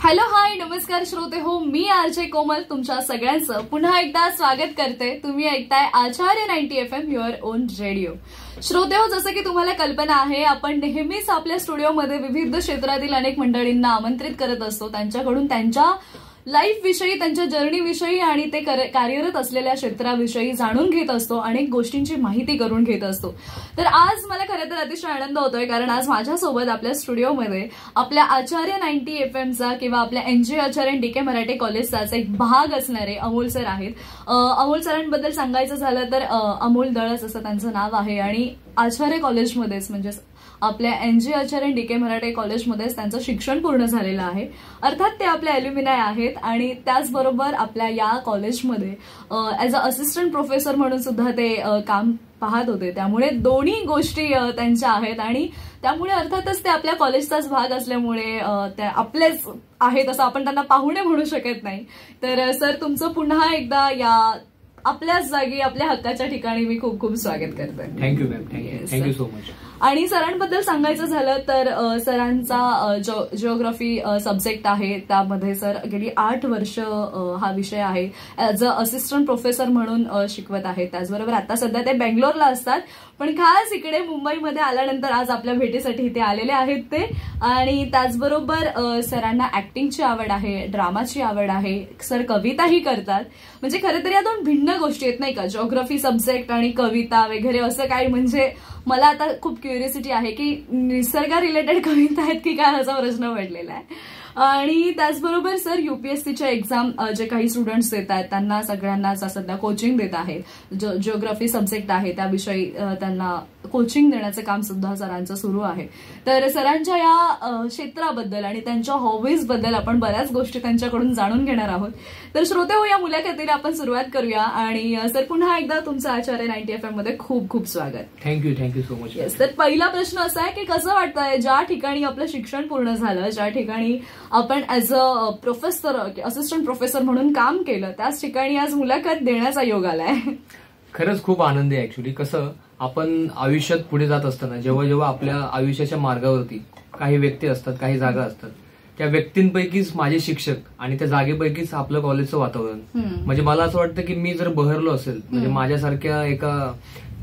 Hello hi नमस्कार श्रोते हो, मी आरजे कोमल तुमच्या सगळ्यांचं पुन्हा एकदा स्वागत करते. तुम्ही ऐकताय आचार्य 90 FM युअर ओन रेडिओ. श्रोते हो, जसं की तुम्हाला कल्पना आहे, आपण नेहमीच आपल्या स्टुडिओमध्ये विविध क्षेत्रातील अनेक मंडळींना आमंत्रित करत असतो. त्यांच्याकडून त्यांच्या लाईफ विषयी, त्यांच्या जर्नी विषयी आणि ते कार्यरत असलेल्या क्षेत्राविषयी जाणून घेत असतो, अनेक गोष्टींची माहिती करून घेत असतो. तर आज मला खरं तर अतिशय आनंद होतोय, कारण आज माझ्यासोबत आपल्या स्टुडिओमध्ये आपल्या आचार्य 90 FMचा किंवा आपल्या NJ आचार्य DK मराठी कॉलेजचाच एक भाग असणारे अमोल सर आहेत. अमोल सरांबद्दल सांगायचं झालं तर अमोल दळस असं त्यांचं नाव आहे आणि आचार्य कॉलेजमध्येच म्हणजे आपल्या NJ आचार्य DK मराठी कॉलेजमध्येच त्यांचं शिक्षण पूर्ण झालेलं आहे. अर्थात ते आपले अल्युमिनाय आहेत आणि त्याचबरोबर आपल्या या कॉलेजमध्ये ॲज अ असिस्टंट प्रोफेसर म्हणून सुद्धा ते काम पाहत होते. त्यामुळे दोन्ही गोष्टी त्यांच्या आहेत आणि त्यामुळे अर्थातच ते आपल्या कॉलेजचाच भाग असल्यामुळे ते आपलेच आहेत असं आपण त्यांना पाहुणे म्हणू शकत नाही. तर सर, तुमचं पुन्हा एकदा या आपल्याच जागी आपल्या हक्काच्या ठिकाणी मी खूप खूप स्वागत करते. Thank you ma'am, thank you so much. आणि सरांबद्दल सांगायचं झालं तर सरांचा जिओग्राफी सब्जेक्ट आहे, त्यामध्ये सर गेली 8 वर्ष हा विषय आहे ॲज अ असिस्टंट प्रोफेसर म्हणून शिकवत आहेत. त्याचबरोबर आता सध्या ते बेंगलोरला असतात, पण खास इकडे मुंबईमध्ये आल्यानंतर आज आपल्या भेटीसाठी इथे आलेले आहेत ते. आणि त्याचबरोबर सरांना ऍक्टिंगची आवड आहे, ड्रामाची आवड आहे, सर कविताही करतात. म्हणजे खरं तर या दोन भिन्न गोष्टी आहेत नाही का, जिओग्राफी सब्जेक्ट आणि कविता वगैरे असं काही. म्हणजे मला आता खूप क्युरियोसिटी आहे की निसर्ग रिलेटेड कविता आहेत की काय, असा प्रश्न पडलेला आहे. आणि त्याचबरोबर सर UPSCच्या एक्झाम जे काही स्टुडंट्स देत आहेत त्यांना सगळ्यांना सध्या कोचिंग देत आहेत. जिओग्राफी सब्जेक्ट आहे त्याविषयी त्यांना कोचिंग देण्याचं काम सुद्धा सरांचं सुरू आहे. तर सरांच्या या क्षेत्राबद्दल आणि त्यांच्या हॉबीज बद्दल आपण बऱ्याच गोष्टी त्यांच्याकडून जाणून घेणार आहोत. तर श्रोते हो, या मुलाखतीला आपण सुरुवात करूया. आणि सर, पुन्हा एकदा तुमचं आचार्य 90 FM मध्ये खूप खूप स्वागत. Thank you so much. येस, तर पहिला प्रश्न असा आहे की कसं वाटतंय ज्या ठिकाणी आपलं शिक्षण पूर्ण झालं, ज्या ठिकाणी आपण as a professor, assistant professor म्हणून काम केलं, त्याच ठिकाणी आज मुलाखत देण्याचा योग आलाय. खरंच खूप आनंदी आहे. ऍक्च्युली कसं, आपण आयुष्यात पुढे जात असताना जेव्हा आपल्या आयुष्याच्या मार्गावरती काही व्यक्ती असतात, काही जागा असतात, त्या व्यक्तींपैकीच माझे शिक्षक आणि त्या जागेपैकीच आपलं कॉलेजचं वातावरण. म्हणजे मला असं वाटतं की मी जर बहरलो असेल, म्हणजे माझ्यासारख्या एका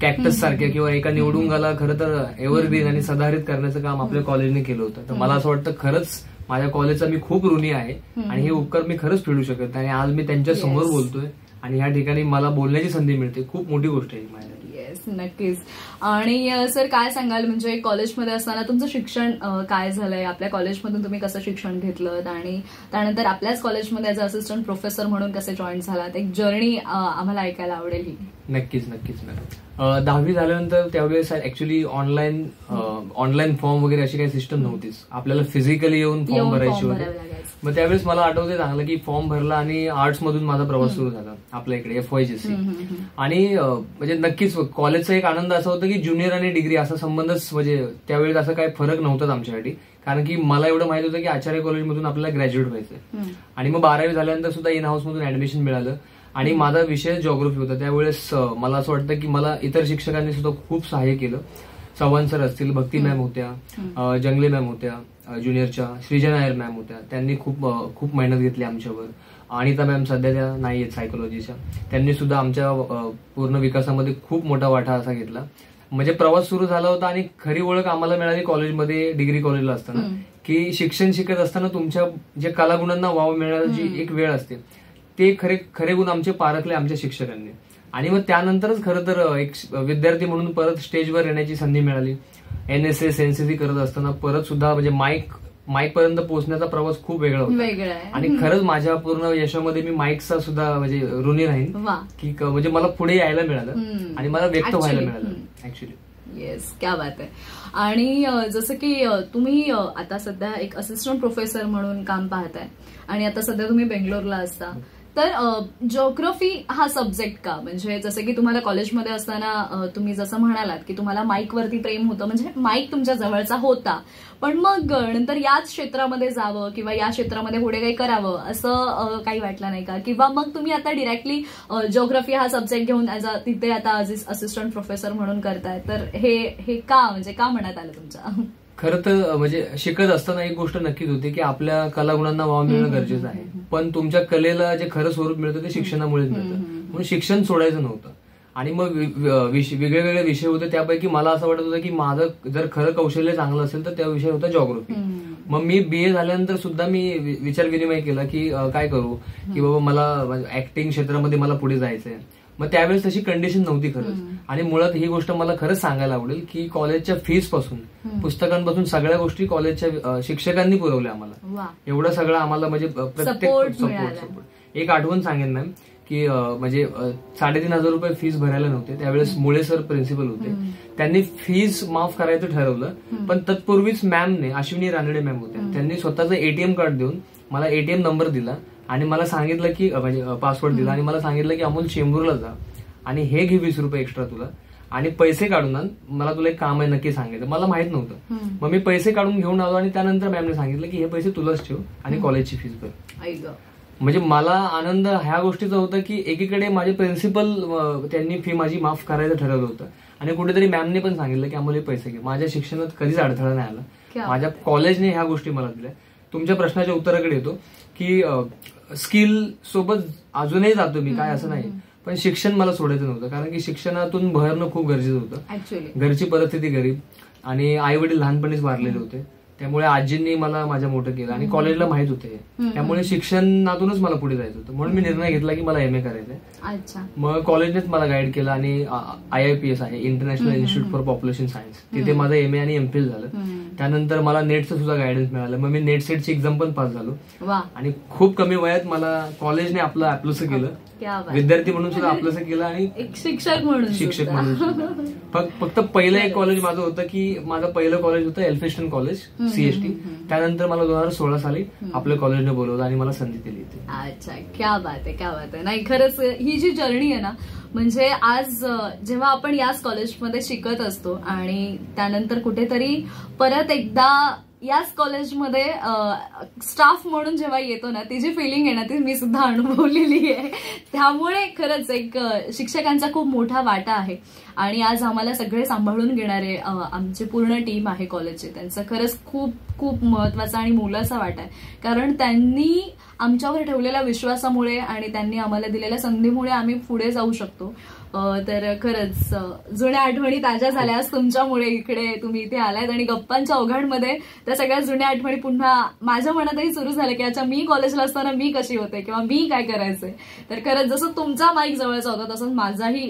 कॅक्टस सारख्या किंवा एका निवडुंगाला खरं तर एव्हरग्रीन आणि सदाहरित करण्याचं काम आपल्या कॉलेजने केलं होतं. तर मला असं वाटतं खरंच माझ्या कॉलेजचा मी खूप ऋणी आहे आणि हे उपकार मी खरंच फेडू शकत नाही. आणि आज मी त्यांच्या समोर बोलतोय आणि ह्या ठिकाणी मला बोलण्याची संधी मिळते, खूप मोठी गोष्ट आहे माझ्यासाठी. येस, नक्कीच. आणि सर, काय सांगाल म्हणजे कॉलेजमध्ये असताना तुमचं शिक्षण काय झालंय, आपल्या कॉलेजमधून तुम्ही कसं शिक्षण घेतलं आणि त्यानंतर आपल्याच कॉलेजमध्ये ॲज अ असिस्टंट प्रोफेसर म्हणून कसे जॉईन झालात, एक जर्नी आम्हाला ऐकायला आवडेल ही. नक्कीच. 10वी झाल्यानंतर त्यावेळेस ऍक्च्युली ऑनलाईन फॉर्म वगैरे अशी काही सिस्टम नव्हतीच. आपल्याला फिजिकली येऊन फॉर्म भरायचे होते. मग त्यावेळेस मला आठवते चांगलं की फॉर्म भरला आणि आर्ट्स मधून माझा प्रवास सुरू झाला आपल्या इकडे FYGC. आणि म्हणजे नक्कीच कॉलेजचा एक आनंद असा होता की ज्युनियर आणि डिग्री असा संबंधच, म्हणजे त्यावेळेस असा काही फरक नव्हताच आमच्यासाठी. कारण की मला एवढं माहित होतं की आचार्य कॉलेजमधून आपल्याला ग्रॅज्युएट व्हायचं. आणि मग 12वी झाल्यानंतर सुद्धा इन हाऊस मधून ऍडमिशन मिळालं आणि माझा विषय जिओग्राफी होता. त्यावेळेस मला असं वाटतं की मला इतर शिक्षकांनी सुद्धा खूप सहाय्य केलं. चव्हाण सर असतील, भक्ती मॅम होत्या, जंगले मॅम होत्या ज्युनियरच्या, श्रीजा नायर मॅम होत्या, त्यांनी खूप मेहनत घेतली आमच्यावर. अनिता मॅम सध्या त्या नाही आहेत सायकोलॉजीच्या, त्यांनी सुद्धा आमच्या पूर्ण विकासामध्ये खूप मोठा वाटा असा घेतला. म्हणजे प्रवास सुरू झाला होता आणि खरी ओळख आम्हाला मिळाली कॉलेजमध्ये, डिग्री कॉलेजला असताना, की शिक्षण शिकत असताना तुमच्या जे कलागुणांना वाव मिळण्याची एक वेळ असते, ते खरे गुण आमचे पारखले आमच्या शिक्षकांनी. आणि मग त्यानंतरच खरं तर एक विद्यार्थी म्हणून परत स्टेजवर येण्याची संधी मिळाली. NSS NCC करत असताना परत सुद्धा म्हणजे माईक पर्यंत पोहोचण्याचा प्रवास खूप वेगळा होता. आणि खरंच माझ्या पूर्ण यशामध्ये मी माईकचा सुद्धा म्हणजे ऋणी राहीन की म्हणजे मला पुढे यायला मिळालं आणि मला व्यक्त व्हायला मिळालं ऍक्च्युली. येस, क्या बात आहे. आणि जसं की तुम्ही आता सध्या एक असिस्टंट प्रोफेसर म्हणून काम पाहताय आणि आता सध्या तुम्ही बेंगलोरला असता, तर जिओग्राफी हा सब्जेक्ट का, म्हणजे जसं की तुम्हाला कॉलेजमध्ये असताना तुम्ही जसं म्हणालात की तुम्हाला माईकवरती प्रेम होतं, म्हणजे माईक तुमच्या जवळचा होता, पण मग नंतर याच क्षेत्रामध्ये जावं किंवा या क्षेत्रामध्ये पुढे काही करावं असं काही वाटलं नाही का? किंवा मग तुम्ही आता डिरेक्टली जिओग्राफी हा सब्जेक्ट घेऊन तिथे आता असिस्टंट प्रोफेसर म्हणून करताय, तर हे का म्हणजे का मनात आलं तुमच्या? खरं तर म्हणजे शिकत असताना एक गोष्ट नक्कीच होती की आपल्या कलागुणांना वाव मिळणं गरजेचं आहे, पण तुमच्या कलेला जे खरं स्वरूप मिळतं ते शिक्षणामुळेच मिळतं. म्हणून शिक्षण सोडायचं नव्हतं. आणि मग वेगळे वेगळे विषय होते, त्यापैकी मला असं वाटत होतं की माझं जर खरं कौशल्य चांगलं असेल तर त्या विषय होता जॉग्राफी. मग मी BA झाल्यानंतर सुद्धा मी विचार विनिमय केला की काय करू, की बाबा मला ऍक्टिंग क्षेत्रामध्ये मला पुढे जायचंय. मग त्यावेळेस तशी कंडिशन नव्हती खरंच. आणि मुळात ही गोष्ट मला खरंच सांगायला आवडेल की कॉलेजच्या फीस पासून, पुस्तकांपासून सगळ्या गोष्टी कॉलेजच्या शिक्षकांनी पुरवल्या आम्हाला. एवढं सगळं आम्हाला म्हणजे प्रत्येक सपोर्ट. एक आठवण सांगेन मॅम की म्हणजे 3,500 रुपये फीस भरायला नव्हते त्यावेळेस. मुळे सर प्रिन्सिपल होते, त्यांनी फीज माफ करायचं ठरवलं. पण तत्पूर्वीच मॅमने, अश्विनी रानडे मॅम होत्या, त्यांनी स्वतःचं ATM कार्ड देऊन मला ATM नंबर दिला आणि मला सांगितलं की म्हणजे पासवर्ड दिला आणि मला सांगितलं की अमोल चेंबूरला जा आणि हे घे 20 रुपये एक्स्ट्रा तुला आणि पैसे काढून आण, मला तुला एक काम आहे नक्की सांगायचं. मला माहित नव्हतं. मग मी पैसे काढून घेऊन आलो आणि त्यानंतर मॅमने सांगितलं की हे पैसे तुलाच ठेव आणि कॉलेजची फीस भर. म्हणजे मला आनंद ह्या गोष्टीचा होता की एकीकडे माझे प्रिन्सिपल त्यांनी फी माझी माफ करायचं ठरवलं होतं आणि कुठेतरी मॅमने पण सांगितलं की आम्हाला पैसे घे. माझ्या शिक्षणात कधीच अडथळा नाही आला, माझ्या कॉलेजने ह्या गोष्टी मला दिल्या. तुमच्या प्रश्नाच्या उत्तराकडे येतो की स्किल सोबत अजूनही जातो मी, काय असं नाही, पण शिक्षण मला सोडायचं नव्हतं. कारण की शिक्षणातून भरणं खूप गरजेचं होतं. घरची परिस्थिती गरीब आणि आई वडील लहानपणीच वारलेले होते, त्यामुळे आजींनी मला माझ्या मोठं केलं आणि कॉलेजला माहित होते, त्यामुळे शिक्षणातूनच मला पुढे जायचं होतं. म्हणून मी निर्णय घेतला की मला MA करायचंय. मग कॉलेजनेच मला गाईड केलं आणि IIPS आहे, international institute for population science, तिथे माझं MA आणि MPhil झालं. त्यानंतर मला नेटचं सुद्धा गायडन्स मिळालं. मग मी नेट सेटची एक्झाम पण पास झालो आणि खूप कमी वयात मला कॉलेजने आपलंसं केलं, विद्यार्थी म्हणून सुद्धा आपलंसं केलं आणि शिक्षक म्हणून. फक्त पहिलं एक कॉलेज माझं होतं की माझं पहिलं कॉलेज होतं एल्फिस्टन कॉलेज CST. त्यानंतर मला 2016 साली आपल्या कॉलेजने बोलवलं आणि मला संधी दिली. अच्छा, क्या बात आहे, क्या बात आहे. नाही खरंच ही जी जर्नी आहे ना, म्हणजे आज जेव्हा आपण याच कॉलेजमध्ये शिकत असतो आणि त्यानंतर कुठेतरी परत एकदा याच कॉलेजमध्ये स्टाफ म्हणून जेव्हा येतो ना, ती जी फिलिंग आहे ना ती मी सुद्धा अनुभवलेली आहे. त्यामुळे खरंच एक शिक्षकांचा खूप मोठा वाटा आहे. आणि आज आम्हाला सगळे सांभाळून घेणारे आमची पूर्ण टीम आहे कॉलेजची, त्यांचा खरंच खूप खूप महत्वाचा आणि मोलाचा वाटा आहे. कारण त्यांनी आमच्यावर ठेवलेल्या विश्वासामुळे आणि त्यांनी आम्हाला दिलेल्या संधीमुळे आम्ही पुढे जाऊ शकतो. तर खरंच जुन्या आठवणी ताज्या झाल्या तुमच्यामुळे. इकडे तुम्ही इथे आलात आणि गप्पांच्या ओघाडमध्ये त्या सगळ्या जुन्या आठवणी पुन्हा माझ्या मनातही सुरू झाल्या की अच्छा मी कॉलेजला असताना मी कशी होते किंवा मी काय करायचे. तर खरंच जसं तुमचा माईक जवळचा होता तसंच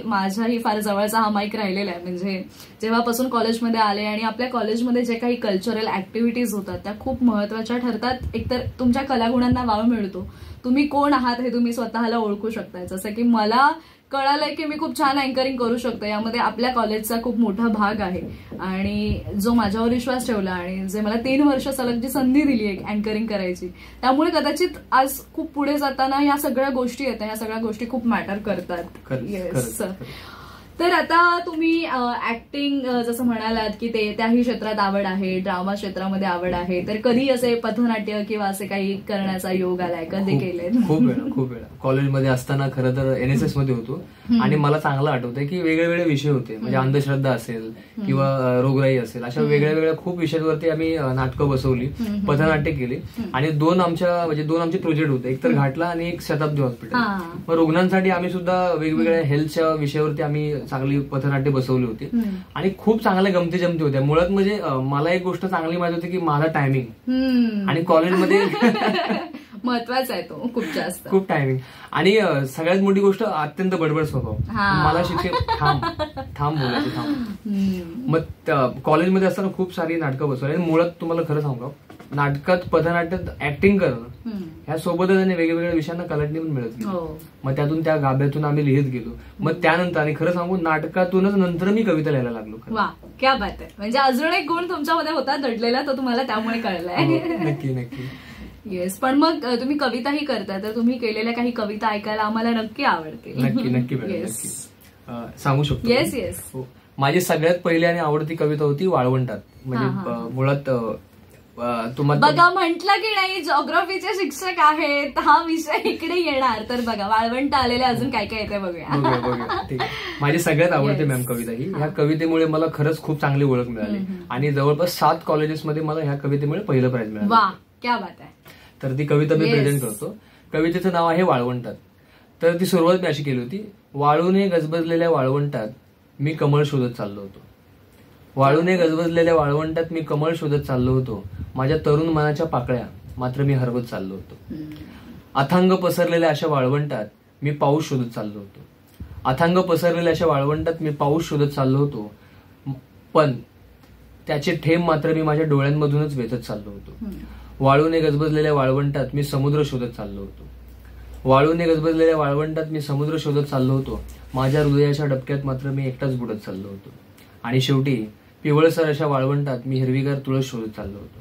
माझ्याही फार जवळचा हा माईक राहिलेला आहे. म्हणजे जेव्हापासून कॉलेजमध्ये आले आणि आपल्या कॉलेजमध्ये जे काही कल्चरल ऍक्टिव्हिटीज होतात त्या खूप महत्वाच्या ठरतात. एकतर तुमच्या कलागुणांना वाव मिळतो, तुम्ही कोण आहात हे तुम्ही स्वतःला ओळखू शकता. जसं की मला कळालंय की मी खूप छान अँकरिंग करू शकतो, यामध्ये आपल्या कॉलेजचा खूप मोठा भाग आहे. आणि जो माझ्यावर विश्वास ठेवला आणि जे मला 3 वर्ष सलग जी संधी दिली आहे अँकरिंग करायची, त्यामुळे कदाचित आज खूप पुढे जाताना या सगळ्या गोष्टी येतात, या सगळ्या गोष्टी खूप मॅटर करतात. येस. तर आता तुम्ही ऍक्टिंग जसं म्हणालात की त्याही क्षेत्रात आवड आहे, ड्रामा क्षेत्रामध्ये आवड आहे, तर कधी असे पथनाट्य किंवा असे काही करण्याचा योग आलाय, कधी केले? खूप वेळा कॉलेजमध्ये असताना खरं तर NSS मध्ये होतो आणि मला चांगलं आठवतंय की वेगवेगळे विषय होते. म्हणजे अंधश्रद्धा असेल किंवा रोगराई असेल, अशा वेगळ्या खूप विषयांवरती आम्ही नाटकं बसवली, पथनाट्य केली आणि दोन आमचे प्रोजेक्ट होते, एक तर घाटला आणि एक शताब्दी हॉस्पिटल. मग रुग्णांसाठी आम्ही सुद्धा वेगवेगळ्या हेल्थच्या विषयावरती आम्ही चांगली पथनाट्य बसवली होती आणि खूप चांगल्या गमती जमती होत्या. मुळात म्हणजे मला एक गोष्ट चांगली माहिती होती की माझा टायमिंग आणि कॉलेजमध्ये महत्वाचा आहे तो खूप टायमिंग आणि सगळ्यात मोठी गोष्ट अत्यंत बडबड स्वभाव. मला शिक्षक थांब बोलायचे थांब. मग कॉलेजमध्ये असताना खूप सारी नाटकं बसवली आणि मुळात तुम्हाला खरं सांगू नाटकात पथनाट्यात ऍक्टिंग करणं ह्या सोबतच आणि वेगवेगळ्या विषयांना कलाटणी पण मिळत गेली. मग त्यातून त्या गाभ्यातून आम्ही लिहित गेलो. मग त्यानंतर आणि खरं सांगू नाटकातूनच नंतर मी कविता लिहायला लागलो. वा, क्या बात आहे. म्हणजे अजून एक गुण तुमच्यामध्ये होता दडलेला, तो तुम्हाला त्यामुळे कळलाय. नक्की. येस. पण मग तुम्ही कविताही करताय, तर तुम्ही केलेल्या काही कविता ऐकायला आम्हाला नक्की आवडतील. नक्की सांगू शकतो. येस. माझी सगळ्यात पहिली आणि आवडती कविता होती वाळवंटात. म्हणजे मुळात तुम्हाला बघा म्हटलं की नाही जॉग्राफीचे शिक्षक आहेत, हा विषय इकडे येणार. तर बघा वाळवंट आलेले अजून काय काय येते बघूया. ठीक आहे. माझी सगळ्यात आवडते मॅम कविता ही. ह्या कवितेमुळे मला खरंच खूप चांगली ओळख मिळाली आणि जवळपास 7 कॉलेजेसमध्ये मला ह्या कवितेमुळे पहिलं प्राइज मिळालं. वा क्या बात आहे. तर ती कविता मी प्रेझेंट करतो. कवितेचं नाव आहे वाळवंटात. तर ती सुरुवात मी अशी केली होती. वाळूने गजबजलेल्या वाळवंटात मी कमळ शोधत चाललो होतो. वाळूने गजबजलेल्या वाळवंटात मी कमळ शोधत चाललो होतो. माझ्या तरुण मनाच्या पाकळ्या मात्र मी हरवत चाललो होतो. अथांग पसरलेल्या अशा वाळवंटात मी पाऊस शोधत चाललो होतो. अथांग पसरलेल्या अशा वाळवंटात मी पाऊस शोधत चाललो होतो. पण त्याचे थेंब मात्र मी माझ्या डोळ्यांमधूनच वेचत चाललो होतो. वाळूने गजबजलेल्या वाळवंटात मी समुद्र शोधत चाललो होतो. वाळूने गजबजलेल्या वाळवंटात मी समुद्र शोधत चाललो होतो. माझ्या हृदयाच्या डबक्यात मात्र मी एकटाच बुडत चाललो होतो. आणि शेवटी पिवळसर अशा वाळवंटात मी हिरवीगार तुळस शोधत चाललो होतो.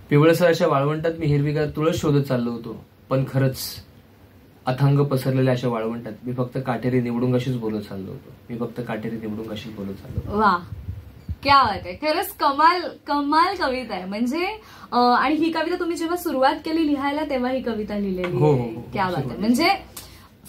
पिवळसर अशा वाळवंटात मी हिरवीगार तुळस शोधत चाललो होतो. पण खरंच अथांग पसरलेल्या अशा वाळवंटात मी फक्त काटेरी निवडुंगाशीच बोलत चाललो होतो. मी फक्त काटेरी निवडुंगाशीच बोलत चाललो होतो. वा क्या बात आहे. खरंच कमाल कमाल कविता आहे. म्हणजे आणि ही कविता तुम्ही जेव्हा सुरुवात केली लिहायला तेव्हा ही कविता लिहिलेली आहे. क्या बात आहे. म्हणजे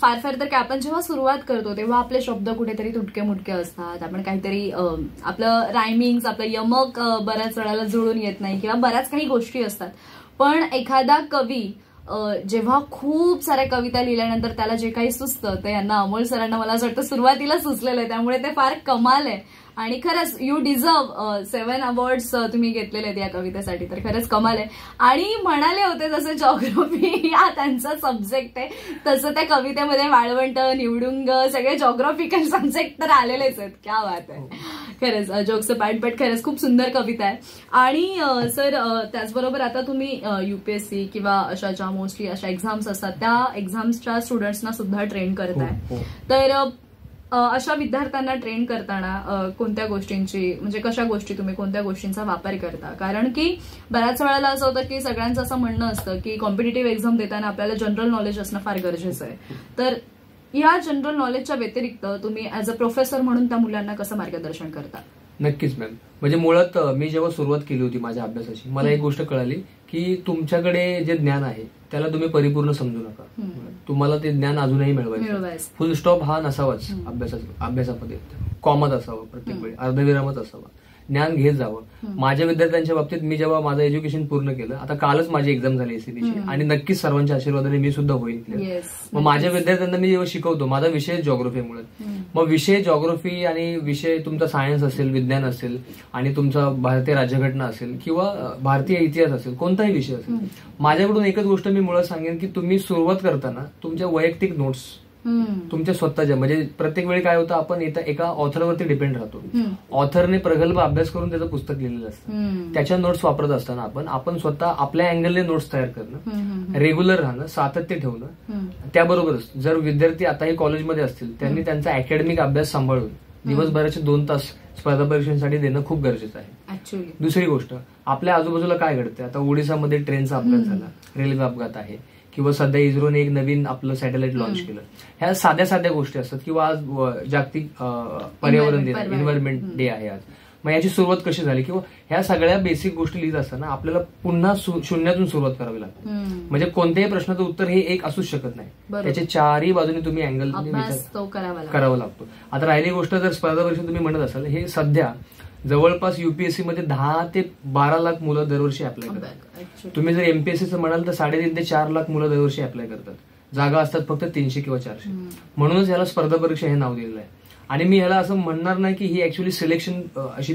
फार तर काय आपण जेव्हा सुरुवात करतो तेव्हा आपले शब्द कुठेतरी तुटके मुटके असतात. आपण काहीतरी आपलं रायमिंग आपलं यमक बऱ्याच वेळाला जुळून येत नाही किंवा बऱ्याच काही गोष्टी असतात. पण एखादा कवी जेव्हा खूप साऱ्या कविता लिहिल्यानंतर त्याला जे काही सुचतं ते यांना अमोल सरांना मला असं वाटतं सुरुवातीला सुचलेलं आहे. त्यामुळे ते फार कमाल आहे. आणि खरंच यू डिझर्व 7 अवॉर्ड्स तुम्ही घेतलेले आहेत या कवितेसाठी. तर खरंच कमाल आहे. आणि म्हणाले होते जसं जॉग्राफी हा त्यांचा सब्जेक्ट आहे तसं त्या कवितेमध्ये वाळवंट निवडुंग सगळे जॉग्राफिकल सब्जेक्ट तर आलेलेच आहेत. क्या बात आहे. खरंच जोक्स पार्ट बट खरंच खूप सुंदर कविता आहे. आणि सर त्याचबरोबर आता तुम्ही UPSC किंवा अशा ज्या मोस्टली अशा एक्झाम्स असतात त्या एक्झाम्सच्या स्टुडंट्सना सुद्धा ट्रेन करताय. तर अशा विद्यार्थ्यांना ट्रेन करताना कोणत्या गोष्टींची म्हणजे कशा गोष्टी तुम्ही कोणत्या गोष्टींचा वापर करता. कारण की बऱ्याच वेळेला असं होतं की सगळ्यांचं असं म्हणणं असतं की कॉम्पिटिटिव्ह एक्झाम देताना आपल्याला जनरल नॉलेज असणं फार गरजेचं आहे. तर या जनरल नॉलेजच्या व्यतिरिक्त तुम्ही ऍज अ प्रोफेसर म्हणून त्या मुलांना कसं मार्गदर्शन करता. नक्कीच मॅम. म्हणजे मुळात मी जेव्हा सुरुवात केली होती माझ्या अभ्यासाची मला एक गोष्ट कळाली की तुमच्याकडे जे ज्ञान आहे त्याला तुम्ही परिपूर्ण समजू नका. तुम्हाला ते ज्ञान अजूनही मिळवायचं. फुल स्टॉप हा नसावाच अभ्यासामध्ये. कॉमत असावं प्रत्येक वेळी, अर्धविरामच असावा. ज्ञान घेत जावं. माझ्या विद्यार्थ्यांच्या बाबतीत मी जेव्हा माझं एज्युकेशन पूर्ण केलं आता कालच माझी एक्झाम झाली एसीबीची आणि नक्कीच सर्वांच्या आशीर्वादाने मी सुद्धा होईल. मग माझ्या विद्यार्थ्यांना मी जेव्हा शिकवतो माझा विषय जॉग्राफीमुळे मग विषय जॉग्राफी आणि विषय तुमचा सायन्स असेल विज्ञान असेल आणि तुमचा भारतीय राज्यघटना असेल किंवा भारतीय इतिहास असेल कोणताही विषय असेल माझ्याकडून एकच गोष्ट मी मुळात सांगेन की तुम्ही सुरुवात करताना तुमच्या वैयक्तिक नोट्स तुमच्या स्वतःच्या म्हणजे प्रत्येक वेळी काय होतं आपण एका ऑथरवरती डिपेंड राहतो. ऑथरने प्रगल्भ अभ्यास करून त्याचं पुस्तक लिहिलेलं असतं. त्याच्या नोट्स वापरत असताना आपण स्वतः आपल्या अँगलने नोट्स तयार करणं, रेग्युलर राहणं, सातत्य ठेवणं. त्याबरोबरच जर विद्यार्थी आताही कॉलेजमध्ये असतील त्यांनी त्यांचा अकॅडमिक अभ्यास सांभाळून दिवसभराचे 2 तास स्पर्धा परीक्षांसाठी देणं खूप गरजेचं आहे. दुसरी गोष्ट आपल्या आजूबाजूला काय घडते. आता ओडिसामध्ये ट्रेनचा अपघात झाला, रेल्वे अपघात आहे किंवा सध्या इस्रोने एक नवीन आपलं सॅटेलाइट लॉन्च केलं. ह्या साध्या गोष्टी असतात. किंवा आज जागतिक पर्यावरण दिन एन्व्हायरमेंट डे आहे आज. मग याची सुरुवात कशी झाली किंवा ह्या सगळ्या बेसिक गोष्टी लिहित असताना आपल्याला पुन्हा शून्यातून सुरुवात करावी लागते. म्हणजे कोणत्याही प्रश्नाचं उत्तर हे एक असूच शकत नाही. त्याचे 4ही बाजूनी तुम्ही अँगल करावा लागतो. आता राहिली गोष्ट जर स्पर्धा परीक्षा तुम्ही म्हणत असाल हे सध्या जवळपास UPSC मध्ये 10 ते 12 लाख मुलं दरवर्षी अप्लाय करतात. तुम्ही जर MPSCचं म्हणाल तर 3.5 ते 4 लाख मुलं दरवर्षी अप्लाय करतात. जागा असतात फक्त 300 किंवा 400. म्हणूनच याला स्पर्धा परीक्षा हे नाव दिलेलं आहे. आणि मी ह्याला असं म्हणणार नाही की ही ऍक्च्युअली सिलेक्शन अशी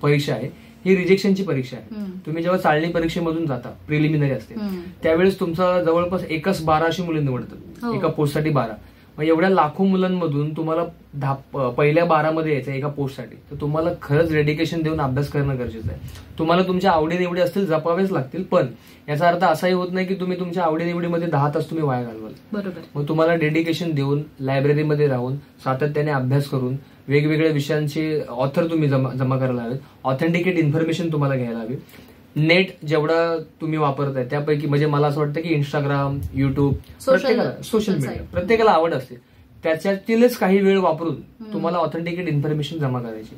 परीक्षा आहे. ही रिजेक्शनची परीक्षा आहे. तुम्ही जेव्हा चाळणी परीक्षेमधून जाता प्रिलिमिनरी असते त्यावेळेस तुमचा जवळपास एकच 12 अशी मुले निवडतात एका पोस्टसाठी 12. मग एवढ्या लाखो मुलांमधून तुम्हाला पहिल्या 12 मध्ये यायचं एका पोस्टसाठी तर तुम्हाला खरंच डेडिकेशन देऊन अभ्यास करणं गरजेचं आहे. तुम्हाला तुमच्या आवडीनिवडी असतील जपावेच लागतील पण याचा अर्थ असाही होत नाही की तुम्ही तुमच्या आवडीनिवडीमध्ये 10 तास तुम्ही वाया घालवाल. बरोबर. मग तुम्हाला डेडिकेशन देऊन लायब्ररीमध्ये राहून सातत्याने अभ्यास करून वेगवेगळ्या विषयांचे ऑथर तुम्ही जमा करायला हवेत. ऑथेंटिकेट इन्फॉर्मेशन तुम्हाला घ्यायला हवी. नेट जेवढा तुम्ही वापरताय त्यापैकी म्हणजे मला असं वाटतं की इंस्टाग्राम, युट्यूब, सोशल मीडिया प्रत्येकाला आवड असते. त्याच्यातीलच काही वेळ वापरून तुम्हाला ऑथेंटिकेट इन्फॉर्मेशन जमा करायची.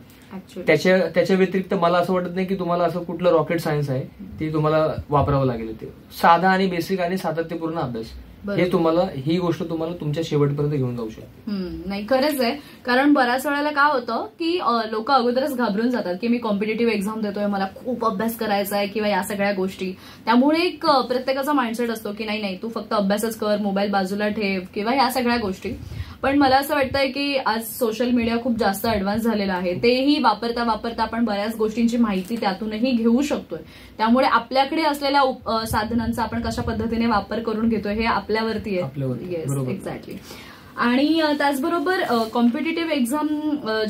त्याच्या व्यतिरिक्त मला असं वाटत नाही की तुम्हाला असं कुठलं रॉकेट सायन्स आहे ती तुम्हाला वापरावं लागेल. ते साधा आणि बेसिक आणि सातत्यपूर्ण अभ्यास हे तुम्हाला, ही गोष्ट तुम्हाला तुमच्या शेवटपर्यंत घेऊन जाऊ शकते. नाही खरंच आहे, कारण बऱ्याच वेळेला काय होतं की लोक अगोदरच घाबरून जातात की मी कॉम्पिटेटिव्ह एक्झाम देतोय, मला खूप अभ्यास करायचा आहे किंवा या सगळ्या गोष्टी. त्यामुळे एक प्रत्येकाचा माइंडसेट असतो की नाही तू फक्त अभ्यासच कर, मोबाईल बाजूला ठेव किंवा या सगळ्या गोष्टी. पण मला असं वाटतंय की आज सोशल मीडिया खूप जास्त ऍडव्हान्स झालेला आहे. तेही वापरता वापरता आपण बऱ्याच गोष्टींची माहिती त्यातूनही घेऊ शकतोय. त्यामुळे आपल्याकडे असलेल्या साधनांचा आपण कशा पद्धतीने वापर करून घेतोय हे आपल्यावरती आहे. Yes, exactly. आणि त्याचबरोबर कॉम्पिटेटिव्ह एक्झाम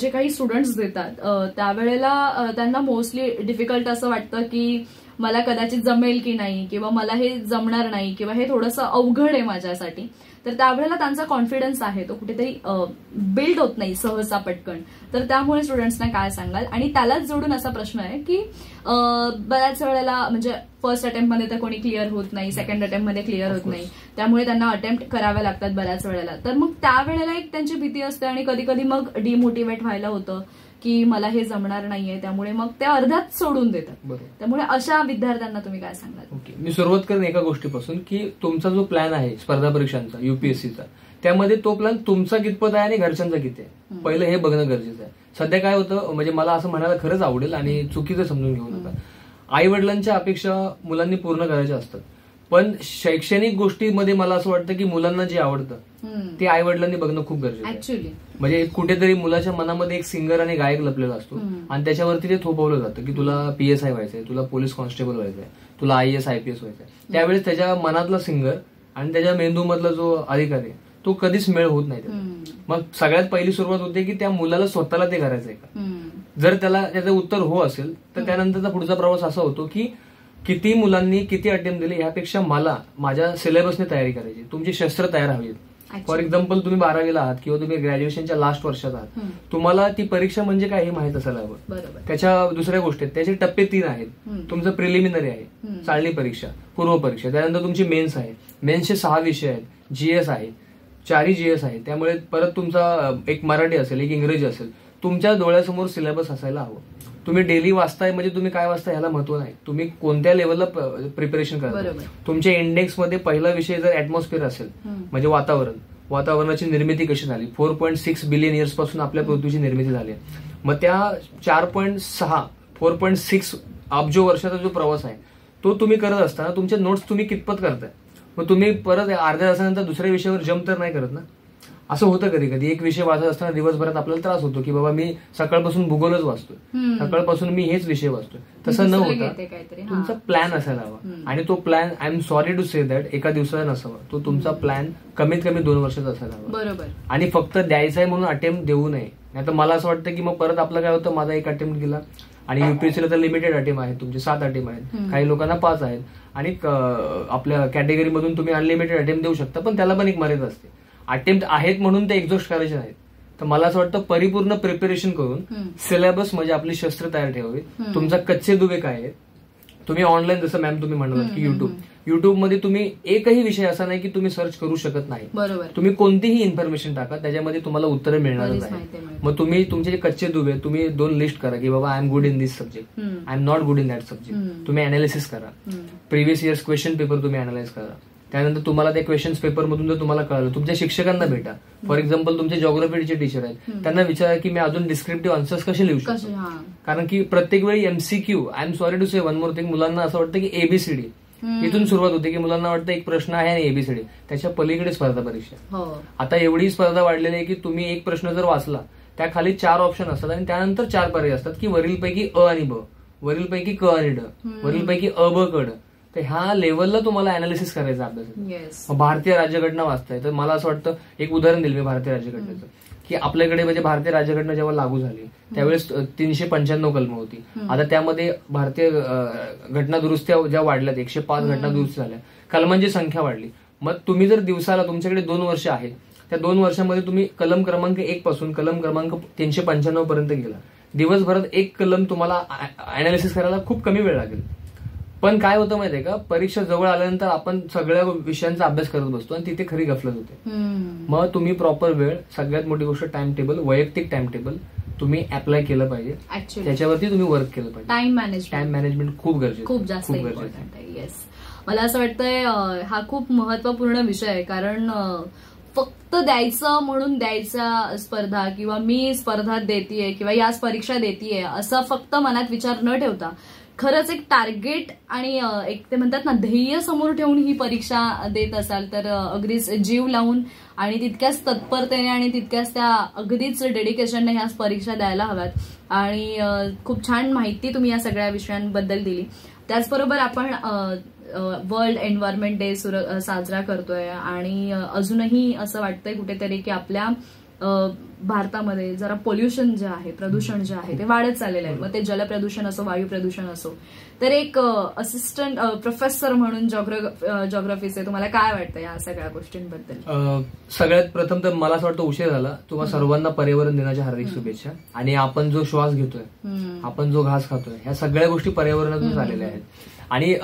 जे काही स्टुडंट्स देतात त्यावेळेला त्यांना मोस्टली डिफिकल्ट असं वाटतं की मला कदाचित जमेल की नाही, किंवा मला हे जमणार नाही, किंवा हे थोडंसं अवघड आहे माझ्यासाठी. तर त्यावेळेला त्यांचा कॉन्फिडन्स आहे तो कुठेतरी बिल्ड होत नाही सहसा पटकन. तर त्यामुळे स्टुडंट्सना काय सांगाल? आणि त्यालाच जोडून असा प्रश्न आहे की बऱ्याच वेळेला म्हणजे फर्स्ट अटेम्प्टमध्ये तर कोणी क्लिअर होत नाही, सेकंड अटेम्प्टमध्ये क्लिअर होत नाही, त्यामुळे त्यांना अटेम्प्ट कराव्या लागतात बऱ्याच वेळेला. तर मग त्यावेळेला एक त्यांची भीती असते आणि कधी कधी मग डिमोटिवेट व्हायला होतं की मला हे जमणार नाहीये, त्यामुळे मग ते अर्ध्यात सोडून देतात. त्यामुळे अशा विद्यार्थ्यांना तुम्ही काय सांगाल? ओके, मी सुरुवात करेन एका गोष्टीपासून की तुमचा जो प्लॅन आहे स्पर्धा परीक्षांचा, युपीएससीचा, त्यामध्ये तो प्लॅन तुमचा कितपत आहे आणि घरच्यांचा किती आहे पहिलं हे बघणं गरजेचं आहे. सध्या काय होतं, म्हणजे मला असं म्हणायला खरंच आवडेल आणि चुकीचं समजून घेऊ नका, आई वडिलांच्या अपेक्षा मुलांनी पूर्ण करायच्या असतात. पण शैक्षणिक गोष्टीमध्ये मला असं वाटतं की मुलांना जे आवडतं ते आई वडिलांनी बघणं खूप गरजेचं आहे. म्हणजे कुठेतरी मुलाच्या मनामध्ये एक सिंगर आणि गायक लपलेला असतो आणि त्याच्यावरती ते थोपवलं जातं की तुला PSI व्हायचंय, तुला पोलीस कॉन्स्टेबल व्हायचंय, तुला IAS IPS व्हायचंय. त्यावेळेस त्याच्या मनातला सिंगर आणि त्याच्या मेंदूमधला जो अधिकारी तो कधीच मेळ होत नाही. मग सगळ्यात पहिली सुरुवात होते की त्या मुलाला स्वतःला ते करायचंय का. जर त्याचं उत्तर हो असेल तर त्यानंतरचा पुढचा प्रवास असा होतो की किती मुलांनी किती अटेम्प्ट दिले यापेक्षा मला माझ्या सिलेबसने तयारी करायची, तुमची शस्त्र तयार हवी. फॉर एक्झाम्पल तुम्ही 12वीला आहात किंवा तुम्ही ग्रॅज्युएशनच्या लास्ट वर्षात आहात, तुम्हाला ती परीक्षा म्हणजे काय हे माहित असायला हवं. त्याच्या दुसऱ्या गोष्टी त्याचे टप्पे 3 आहेत. तुमचं प्रिलिमिनरी आहे, चालणी परीक्षा, पूर्व परीक्षा, त्यानंतर तुमची मेन्स आहे, मेन्सचे 6 विषय आहेत, GS आहे, 4 GS आहे. त्यामुळे परत तुमचा एक मराठी असेल, एक इंग्रजी असेल. तुमच्या डोळ्यासमोर सिलेबस असायला हवं. तुम्ही डेली वाचताय म्हणजे तुम्ही काय वाचताय ह्याला महत्व नाही, तुम्ही कोणत्या लेवलला प्रिपरेशन करताय. तुमच्या इंडेक्समध्ये पहिला विषय जर ऍटमॉस्फिअर असेल म्हणजे वातावरणाची निर्मिती कशी झाली, 4.6 बिलियन इयर्स पासून आपल्या पृथ्वीची निर्मिती झाली. मग त्या 4.6 अब्ज वर्षाचा जो प्रवास आहे तो तुम्ही करत असताना तुमचे नोट्स तुम्ही कितपत करताय. मग तुम्ही परत अर्ध्या तासानंतर दुसऱ्या विषयावर जम्प तर नाही करत ना. असं होतं कधी कधी एक विषय वाचत असताना दिवसभरात आपल्याला त्रास होतो की बाबा मी सकाळपासून भूगोलच वाचतोय, सकाळपासून मी हेच विषय वाचतोय. तसं न होता तुमचा प्लॅन असायला हवा. आणि तो plan, I am sorry to say that, एका दिवसाचा नसावा. तो तुमचा प्लॅन कमीत कमी 2 वर्षाचा असायला हवा. बरोबर. आणि फक्त द्यायचा आहे म्हणून अटेम्प्ट देऊ नये. नाही तर मला असं वाटतं की मग परत आपलं काय होतं, माझा एक अटेम्प्ट गेला आणि युपीएससीला तर लिमिटेड अटेम्प्ट आहेत, तुमचे 7 अटेम्प्ट आहेत, काही लोकांना 5 आहेत. आणि आपल्या कॅटेगरीमधून तुम्ही अनलिमिटेड अटेम्प्ट देऊ शकता, पण त्याला पण एक मर्यादा असते. अटेम्प्ट आहेत म्हणून ते एक्झॉस्ट करायचे नाहीत. तर मला असं वाटतं परिपूर्ण प्रिपरेशन करून सिलेबस म्हणजे आपली शस्त्र तयार ठेवावी. तुमचा कच्चे दुवे काय आहेत, तुम्ही ऑनलाईन जसं मॅम तुम्ही म्हणालात की युट्यूबमध्ये तुम्ही एकही विषय असा नाही की तुम्ही सर्च करू शकत नाही. तुम्ही कोणतीही इन्फॉर्मेशन टाका त्याच्यामध्ये तुम्हाला उत्तरं मिळणारच आहे. मग तुम्ही तुमचे जे कच्चे दुवे तुम्ही 2 लिस्ट करा की बाबा I am good in this subject, I am not good in that subject. तुम्ही अनालिसिस करा, प्रिव्हियस इयर्स क्वेश्चन पेपर तुम्ही अनालाइज करा. त्यानंतर तुम्हाला त्या क्वेश्चन्स पेपरमधून जर तुम्हाला कळलं, तुमच्या शिक्षकांना भेटा. फॉर एक्झाम्पल तुमचे जॉग्राफीचे टीचर आहेत, त्यांना विचारा की मी अजून डिस्क्रिप्टिव्ह आन्सर्स कसे लिहू शकतो. कारण की प्रत्येक वेळी MCQ, I am sorry to say one more thing, मुलांना असं वाटतं की ABCD इथून सुरुवात होते की मुलांना वाटतं एक प्रश्न आहे आणि ABCD, त्याच्या पलीकडे स्पर्धा परीक्षा. आता एवढी स्पर्धा वाढलेली आहे की तुम्ही एक प्रश्न जर वाचला त्या खाली 4 ऑप्शन असतात आणि त्यानंतर 4 पर्याय असतात की वरीलपैकी अ आणि ब, वरीलपैकी क आणि ड, वरीलपैकी अ ब क ड. तर ह्या लेवलला तुम्हाला अनालिसिस करायचा अभ्यास. भारतीय राज्यघटना वाचताय तर मला असं वाटतं, एक उदाहरण दिलं मी भारतीय राज्यघटनेचं, की आपल्याकडे म्हणजे भारतीय राज्यघटना जेव्हा लागू झाली त्यावेळेस 395 कलमं होती. आता त्यामध्ये भारतीय घटना दुरुस्त्या ज्या वाढल्यात, 105 घटना दुरुस्ती झाल्या, कलमांची संख्या वाढली. मग तुम्ही जर दिवसाला, तुमच्याकडे 2 वर्ष आहेत, त्या 2 वर्षामध्ये तुम्ही कलम क्रमांक 1 पासून कलम क्रमांक 395 पर्यंत गेला. दिवसभरात एक कलम तुम्हाला अनालिसिस करायला खूप कमी वेळ लागेल. पण काय होतं माहितीये का, परीक्षा जवळ आल्यानंतर आपण सगळ्या विषयांचा अभ्यास करत बसतो आणि तिथे खरी गफलत होते. मग तुम्ही प्रॉपर वेळ, सगळ्यात मोठी गोष्ट टाइम टेबल, वैयक्तिक टाइम टेबल तुम्ही अप्लाय केलं पाहिजे, त्याच्यावरती तुम्ही वर्क केलं पाहिजे. टाइम मॅनेजमेंट खूप गरजेचं, खूप जास्त इम्पॉर्टंट आहे. येस, मला असं वाटतंय हा खूप महत्वपूर्ण विषय आहे. कारण फक्त द्यायचं म्हणून द्यायचा स्पर्धा किंवा मी स्पर्धा देतीये किंवा या परीक्षा देतीये असं फक्त मनात विचार न ठेवता खरंच एक टार्गेट आणि एक ते म्हणतात ना ध्येय समोर ठेवून ही परीक्षा देत असाल तर अगदीच जीव लावून आणि तितक्याच तत्परतेने आणि तितक्याच त्या अगदीच डेडिकेशनने ह्या परीक्षा द्यायला हव्यात. आणि खूप छान माहिती तुम्ही या सगळ्या विषयांबद्दल दिली. त्याचबरोबर आपण वर्ल्ड एन्व्हायरमेंट डे साजरा करतोय आणि अजूनही असं वाटतंय कुठेतरी की आपल्या भारतामध्ये जरा पोल्युशन जे आहे, प्रदूषण जे आहे ते वाढत चाललेलं आहे. मग ते जलप्रदूषण असो, वायू प्रदूषण असो. तर एक असिस्टंट प्रोफेसर म्हणून जॉग्राफीचे तुम्हाला काय वाटतं या सगळ्या गोष्टींबद्दल? सगळ्यात प्रथम तर मला असं वाटतं उशीर झाला. तुम्हाला सर्वांना पर्यावरण दिनाच्या हार्दिक शुभेच्छा. आणि आपण जो श्वास घेतोय, आपण जो घास खातोय, ह्या सगळ्या गोष्टी पर्यावरणातून आलेल्या आहेत. आणि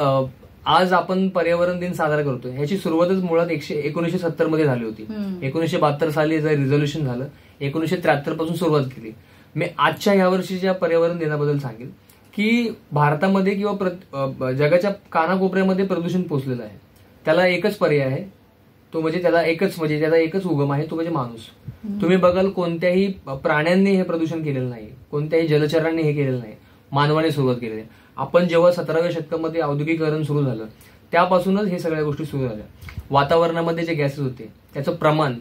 आज आपण पर्यावरण दिन साजरा करतोय ह्याची सुरुवातच मुळात 1970 मध्ये झाली होती. 1972 साली रिझोल्युशन झालं, 1973 पासून सुरुवात केली. मी आजच्या ह्या वर्षीच्या पर्यावरण दिनाबद्दल सांगेन की भारतामध्ये किंवा जगाच्या कानाकोपऱ्यामध्ये प्रदूषण पोहोचलेलं आहे. त्याला एकच पर्याय आहे, तो म्हणजे त्याला एकच उगम आहे, तो म्हणजे माणूस. तुम्ही बघाल कोणत्याही प्राण्यांनी हे प्रदूषण केलेलं नाही, कोणत्याही जलचरांनी हे केलेलं नाही, मानवाने सुरुवात केलेली आहे. आपण जेव्हा 17व्या शतकामध्ये औद्योगिकरण सुरू झालं त्यापासूनच हे सगळ्या गोष्टी सुरू झाल्या. वातावरणामध्ये जे गॅसेस होते त्याचं प्रमाण,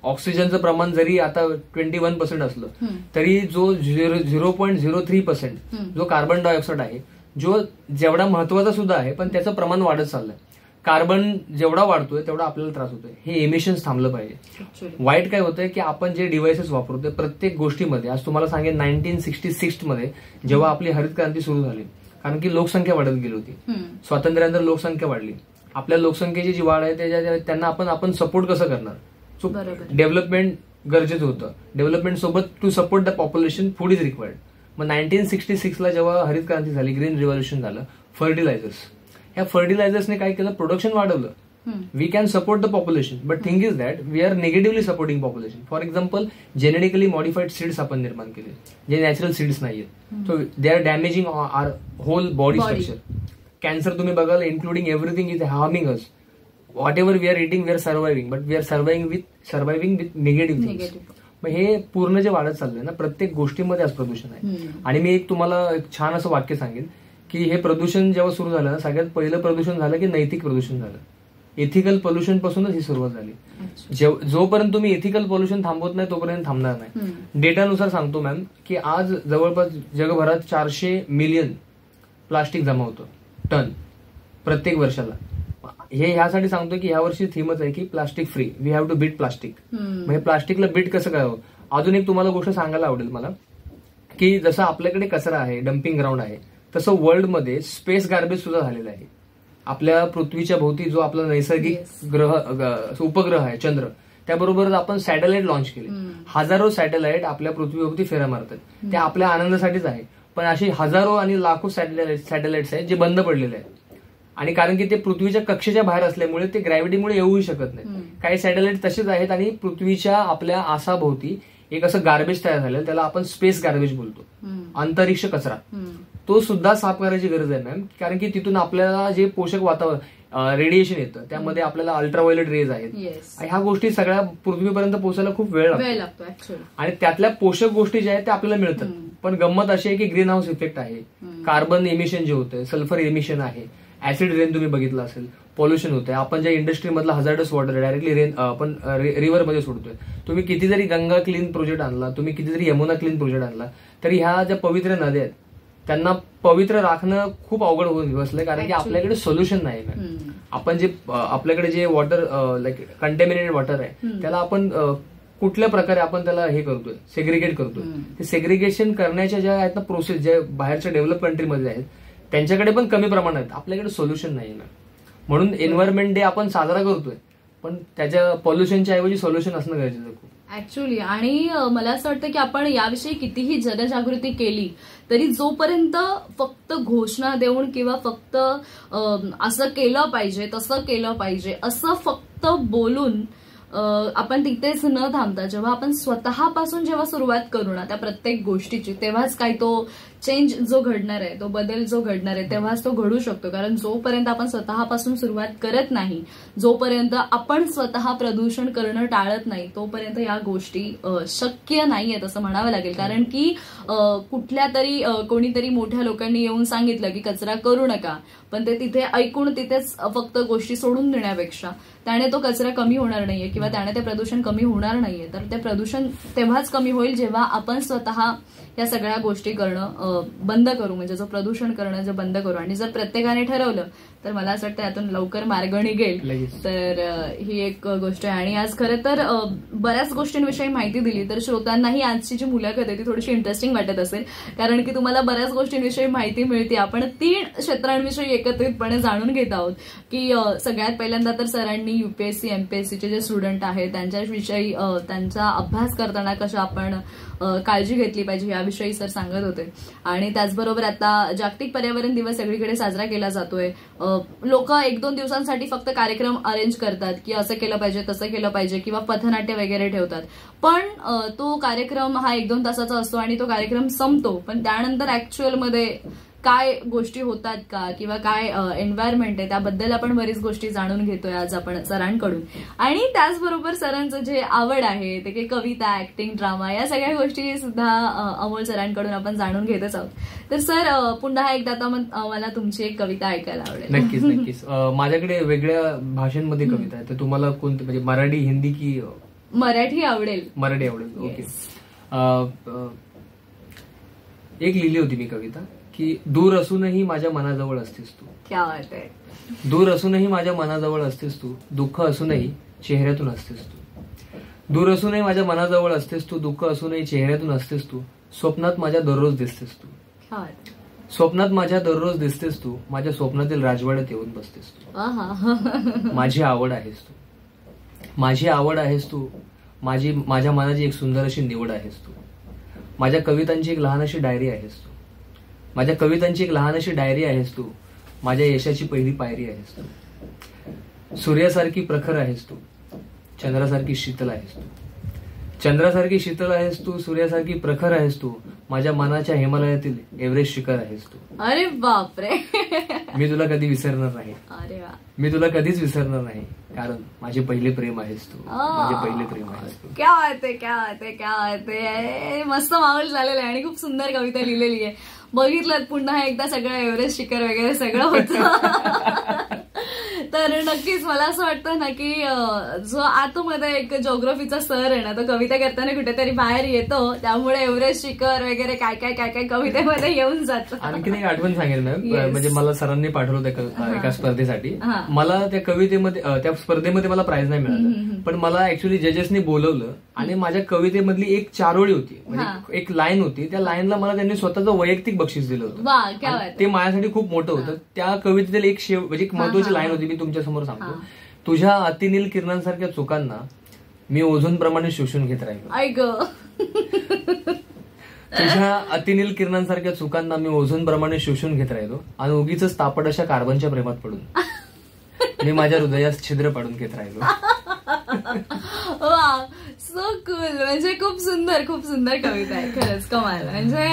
ऑक्सिजनचं प्रमाण जरी आता 21% असलं तरी जो 0.03% जो कार्बन डायऑक्साईड आहे, जो जेवढा महत्वाचा सुद्धा आहे पण त्याचं प्रमाण वाढत चाललंय. कार्बन जेवढा वाढतोय तेवढा आपल्याला त्रास होतोय. हे एमिशन्स थांबलं पाहिजे. वाईट काय होतंय की आपण जे डिव्हाइसेस वापरतोय प्रत्येक गोष्टीमध्ये, आज तुम्हाला सांगेन 1966 मध्ये जेव्हा आपली हरित क्रांती सुरू झाली, कारण की लोकसंख्या वाढत गेली होती, स्वातंत्र्यानंतर लोकसंख्या वाढली. आपल्या लोकसंख्येची जी वाढ आहे त्यांना आपण सपोर्ट कसं करणार? सो डेव्हलपमेंट गरजेचं होतं. डेव्हलपमेंट सोबत to support the population food is required. मग 1966ला जेव्हा हरित क्रांती झाली, ग्रीन रिव्होल्युशन झालं, फर्टिलायझर्स, ह्या फर्टिलायझर्सने काय केलं? प्रोडक्शन वाढवलं. We can support the population, but thing is that we are negatively supporting population. For example, genetically modified seeds आपण निर्माण केले, जे नॅचरल सीड्स नाहीयेत. So they are damaging our whole body structure. Cancer तुम्ही बघाल, including everything is harming us. Whatever we are eating we are surviving, but we are surviving with negative things. मग हे पूर्ण जे वाढत चाललंय ना, प्रत्येक गोष्टीमध्ये आज प्रदूषण आहे. आणि मी तुम्हाला एक छान असं वाक्य सांगेन की हे प्रदूषण जेव्हा सुरू झालं ना, सगळ्यात पहिलं प्रदूषण झालं की नैतिक प्रदूषण झालं. एथिकल पोल्युशन पासूनच ही सुरुवात झाली. जोपर्यंत तुम्ही एथिकल पोल्युशन थांबवत नाही तोपर्यंत थांबणार नाही. डेटानुसार सांगतो मॅम की आज जवळपास जगभरात 400 मिलियन प्लास्टिक जमा होतं, टन, प्रत्येक वर्षाला. हे ह्यासाठी सांगतो की ह्या वर्षी थीमच आहे की plastic free, we have to beat plastic. म्हणजे प्लास्टिकला बीट कसं करावं? अजून एक तुम्हाला गोष्ट सांगायला आवडेल मला की जसं आपल्याकडे कचरा आहे, डम्पिंग ग्राउंड आहे, तसं वर्ल्डमध्ये स्पेस गार्बेज सुद्धा झालेलं आहे. आपल्या पृथ्वीच्या भोवती जो आपला नैसर्गिक उपग्रह आहे चंद्र, त्याबरोबरच आपण सॅटेलाइट लॉन्च केले. हजारो सॅटेलाइट आपल्या पृथ्वीभोवती फेऱ्या मारतात. ते आपल्या आनंदासाठीच आहे, पण अशी हजारो आणि लाखो सॅटेलाइट्स आहेत जे बंद पडलेले आहेत. आणि कारण की ते पृथ्वीच्या कक्षेच्या बाहेर असल्यामुळे ते ग्रॅव्हिटीमुळे येऊही शकत नाही. काही सॅटेलाइट तसेच आहेत आणि पृथ्वीच्या आपल्या आसाभोवती एक असं गार्बेज तयार झालेलं, त्याला आपण स्पेस गार्बेज बोलतो, अंतरिक्ष कचरा. तो सुद्धा साफ करायची गरज आहे मॅम, कारण की तिथून आपल्याला जे पोषक वातावरण रेडिएशन येतं त्यामध्ये आपल्याला अल्ट्राव्हायोलेट रेज आहेत. ह्या गोष्टी सगळ्या पृथ्वीपर्यंत पोहोचायला खूप वेळ लागतो. आणि त्यातल्या पोषक गोष्टी ज्या आहेत त्या आपल्याला मिळतात. पण गंमत अशी आहे की ग्रीन हाऊस इफेक्ट आहे, कार्बन एमिशन जे होतं, सल्फर एमिशन आहे, ऍसिड रेन तुम्ही बघितलं असेल, पॉल्युशन होतंय. आपण ज्या इंडस्ट्रीमधला हजार्डस वॉटर डायरेक्टली रेन आपण रिव्हरमध्ये सोडतोय. तुम्ही किती जरी गंगा क्लीन प्रोजेक्ट आणला, तुम्ही किती जरी यमुना क्लीन प्रोजेक्ट आणला, तरी ह्या ज्या पवित्र नद्या आहेत त्यांना पवित्र राखणं खूप अवघड होऊन बसलंय, कारण की आपल्याकडे सोल्युशन नाही. आपण जे आपल्याकडे जे वॉटर लाईक कंटेमिनेटेड वॉटर आहे त्याला आपण कुठल्या प्रकारे आपण त्याला हे करतोय, सेग्रिगेट करतोय. ते सेग्रिगेशन करण्याच्या ज्या आहेत ना प्रोसेस, ज्या बाहेरच्या डेव्हलप कंट्रीमध्ये आहेत त्यांच्याकडे पण कमी प्रमाणात आहेत, आपल्याकडे सोल्युशन नाही ना. म्हणून एन्व्हायरमेंट डे आपण साजरा करतोय, पण त्याच्या पॉल्युशनच्या ऐवजी सोल्युशन असणं गरजेचं खूप. ऍक्च्युअली. आणि मला असं वाटतं की आपण याविषयी कितीही जनजागृती केली तरी जोपर्यंत फक्त घोषणा देऊन किंवा फक्त असं केलं पाहिजे तसं केलं पाहिजे असं फक्त बोलून आपण तिथेच न थांबता जेव्हा आपण स्वतःपासून जेव्हा सुरुवात करू ना त्या प्रत्येक गोष्टीची, तेव्हाच काही तो चेंज जो घडणार आहे, तो बदल जो घडणार आहे, तेव्हाच तो घडू शकतो. कारण जोपर्यंत आपण स्वतःपासून सुरुवात करत नाही, जोपर्यंत आपण स्वतः प्रदूषण करणं टाळत नाही, तोपर्यंत या गोष्टी शक्य नाहीयेत असं म्हणावं लागेल. कारण की कुठल्या तरी कोणीतरी मोठ्या लोकांनी येऊन सांगितलं की कचरा करू नका, पण ते तिथे ऐकून तिथेच फक्त गोष्टी सोडून देण्यापेक्षा त्याने तो कचरा कमी होणार नाहीये किंवा त्याने ते प्रदूषण कमी होणार नाहीये. तर ते प्रदूषण तेव्हाच कमी होईल जेव्हा आपण स्वतः या सगळ्या गोष्टी करणं बंद करू, म्हणजे जो प्रदूषण करणं जे बंद करू. आणि जर प्रत्येकाने ठरवलं तर मला असं वाटतं यातून लवकर मार्ग निघेल. तर ही एक गोष्ट आहे. आणि आज खरं तर बऱ्याच गोष्टींविषयी माहिती दिली, तर श्रोत्यांनाही आजची जी मुलाखत आहे ती थोडीशी इंटरेस्टिंग वाटत असेल, कारण की तुम्हाला बऱ्याच गोष्टींविषयी माहिती मिळते. आपण 3 क्षेत्रांविषयी एकत्रितपणे जाणून घेत आहोत की सगळ्यात पहिल्यांदा तर सरांनी UPSC MPSCचे जे स्टुडंट आहेत त्यांच्याविषयी त्यांचा अभ्यास करताना कसं आपण काळजी घेतली पाहिजे याविषयी सर सांगत होते. आणि त्याचबरोबर आता जागतिक पर्यावरण दिवस सगळीकडे साजरा केला जातोय. लोक 1-2 दिवसांसाठी फक्त कार्यक्रम अरेंज करतात की असं केलं पाहिजे तसं केलं पाहिजे किंवा पथनाट्य वगैरे ठेवतात, पण तो कार्यक्रम हा 1-2 तासाचा असतो आणि तो कार्यक्रम संपतो. पण त्यानंतर ऍक्च्युअलमध्ये काय गोष्टी होतात का किंवा काय एन्व्हायरमेंट आहे त्याबद्दल आपण बरीच गोष्टी जाणून घेतोय आज आपण सरांकडून. आणि त्याचबरोबर सरांचं जे आवड आहे ते की कविता, ऍक्टिंग, ड्रामा या सगळ्या गोष्टी सुद्धा अमोल सरांकडून आपण जाणून घेतच आहोत. तर सर पुन्हा एकदा आता मला तुमची एक कविता ऐकायला आवडेल. नक्कीच नक्कीच. माझ्याकडे वेगळ्या भाषांमध्ये कविता आहे, तर तुम्हाला कोणती, म्हणजे मराठी, हिंदी की मराठी आवडेल? मराठी आवडेल. ओके. एक लिहिली होती मी कविता की दूर असूनही माझ्या मनाजवळ असतेस तू. क्या बात आहे. दूर असूनही माझ्या मनाजवळ असतेस तू, दुःख असूनही चेहऱ्यातून असतेस तू. दूर असूनही माझ्या मनाजवळ असतेस तू, दुःख असूनही चेहऱ्यातून असतेस तू. स्वप्नात माझ्या दररोज दिसतेस तू. स्वप्नात माझ्या दररोज दिसतेस तू. माझ्या स्वप्नातील राजवाड्यात येऊन बसतेस तू. माझी आवड आहेस तू. माझी आवड आहेस तू. माझ्या मनाची एक सुंदर अशी निवड आहेस तू. माझ्या कवितांची एक लहान अशी डायरी आहेस तू. माझ्या कवितांची एक लहान अशी डायरी आहेस तू. माझ्या यशाची पहिली पायरी आहेस तू. सूर्यासारखी प्रखर आहेस तू. चंद्रासारखी शीतल आहेस तू. चंद्रासारखी शीतल आहेस तू. सूर्यासारखी प्रखर आहेस तू. माझ्या मनाच्या हिमालयातील एव्हरेस्ट शिखर आहेस तू. अरे बापरे. मी तुला कधी विसरणार नाही. अरे वा. मी तुला कधीच विसरणार नाही, कारण माझे पहिले प्रेम आहेस तू. माझे पहिले प्रेम आहेस तू. क्या बात आहे, क्या बात आहे, क्या बात आहे. मस्त माहोल झालेला आहे आणि खूप सुंदर कविता लिहिलेली आहे. बघितलं पुन्हा एकदा सगळं एव्हरेस्ट शिखर वगैरे सगळं होतं. तर नक्कीच मला असं वाटतं ना की जो आतमध्ये एक जिओग्राफीचा सर आहे ना तो कविता करताना कुठेतरी बाहेर येतो, त्यामुळे एव्हरेस्ट शिखर वगैरे काय काय काय काय कवितेमध्ये येऊन जातं. आणखीन एक आठवण सांगेल मॅम, म्हणजे मला सरांनी पाठवलं एका स्पर्धेसाठी. मला त्या कवितेमध्ये, त्या स्पर्धेमध्ये मला प्राइज नाही मिळालं, पण मला ऍक्च्युअली जजेसनी बोलवलं आणि माझ्या कवितेमधली एक चारोळी होती, म्हणजे एक लाईन होती, त्या लाईनला मला त्यांनी स्वतःचं वैयक्तिक बक्षीस दिलं होतं. ते माझ्यासाठी खूप मोठं होतं. त्या कवितेतील एक म्हणजे एक महत्वाची लाईन होती, मी तुमच्या समोर सांगतो. तुझ्या अतिनील किरणांसारख्या चुकांना मी ओझोनप्रमाणे शोषून घेत राहिलो. तुझ्या अतिनील किरणांसारख्या चुकांना मी ओझोनप्रमाणे शोषून घेत राहिलो आणि उगीच तापट अशा कार्बनच्या प्रेमात पडून मी माझ्या हृदयास छिद्र पाडून घेत राहिलो. वा, सो कूल. म्हणजे खूप सुंदर कविता आहे. खरंच कमाल. म्हणजे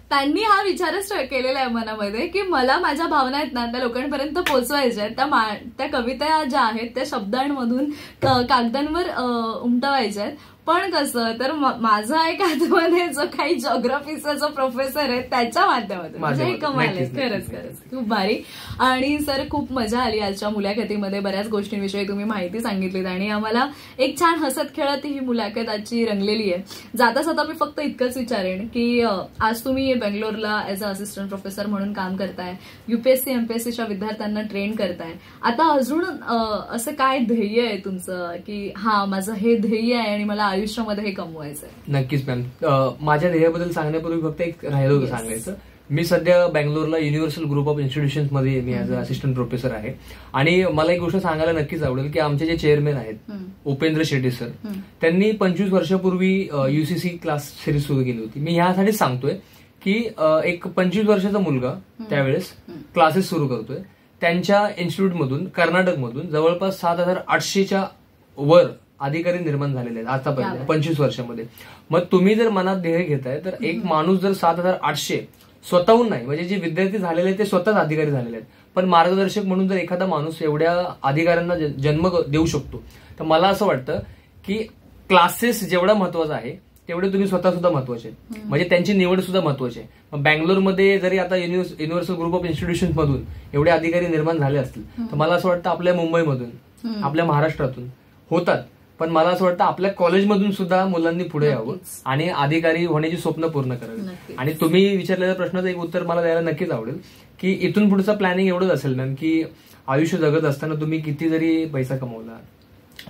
त्यांनी हा विचारच केलेला आहे मनामध्ये की मला माझ्या भावना आहेत ना त्या लोकांपर्यंत पोहोचवायच्या आहेत. त्या कविता ज्या आहेत त्या शब्दांमधून कागदांवर उमटवायच्या आहेत. पण कसं तर माझा एक आतमध्ये जो काही जिओग्राफीचा जो प्रोफेसर आहे त्याच्या माध्यमातून म्हणजे हे कमाल आहे. खरंच खूप भारी. आणि सर खूप मजा आली आजच्या मुलाखतीमध्ये. बऱ्याच गोष्टींविषयी तुम्ही माहिती सांगितलीत आणि आम्हाला एक छान हसत खेळत ही मुलाखत आजची रंगलेली आहे. जाता जाता मी फक्त इतकंच विचारेन की आज तुम्ही बेंगलोरला ऍज अ असिस्टंट प्रोफेसर म्हणून काम करताय, UPSC MPSCच्या विद्यार्थ्यांना ट्रेन करताय. आता अजून असं काय ध्येय आहे तुमचं की हा माझं हे ध्येय आहे आणि मला आयुष्यामध्ये हे कमवायचंय? नक्कीच मॅम. माझ्या ध्येयाबद्दल सांगण्यापूर्वी फक्त एक राहिलं होतं सांगायचं मी सध्या बँगलोरला युनिव्हर्सल ग्रुप ऑफ इन्स्टिट्यूशन्स मध्ये मी ऍज अ असिस्टंट प्रोफेसर आहे. आणि मला एक गोष्ट सांगायला नक्कीच आवडेल की आमचे जे चेअरमॅन आहेत उपेंद्र शेट्टी सर, त्यांनी 25 वर्षापूर्वी UCC क्लास सिरीज सुरू केली होती. मी ह्यासाठीच सांगतोय की एक 25 वर्षाचा मुलगा त्यावेळेस क्लासेस सुरू करतोय. त्यांच्या इन्स्टिट्यूटमधून कर्नाटकमधून जवळपास 7,800च्या वर अधिकारी निर्माण झालेले आहेत आतापर्यंत 25 वर्षामध्ये. मग तुम्ही जर मनात ध्येय घेताय तर एक माणूस जर 7,800 स्वतःहून नाही, म्हणजे जे विद्यार्थी झालेले आहेत ते स्वतःच अधिकारी झालेले आहेत, पण मार्गदर्शक म्हणून जर एखादा माणूस एवढ्या अधिकाऱ्यांना जन्म देऊ शकतो, तर मला असं वाटतं की क्लासेस जेवढा महत्वाचा आहे तेवढे तुम्ही स्वतः सुद्धा महत्वाचे, म्हणजे त्यांची निवड सुद्धा महत्वाची आहे. मग बँगलोरमध्ये जरी आता युनिव्हर्सल ग्रुप ऑफ इन्स्टिट्यूशन्स मधून एवढे अधिकारी निर्माण झाले असतील, तर मला असं वाटतं आपल्या मुंबईमधून, आपल्या महाराष्ट्रातून होतात, पण मला असं वाटतं आपल्या कॉलेजमधून सुद्धा मुलांनी पुढे यावं आणि अधिकारी होण्याची स्वप्न पूर्ण करावी. आणि तुम्ही विचारलेल्या प्रश्नाचं एक उत्तर मला द्यायला नक्कीच आवडेल की इथून पुढचं प्लॅनिंग एवढंच असेल मॅम की आयुष्य जगत असताना तुम्ही किती जरी पैसा कमवला,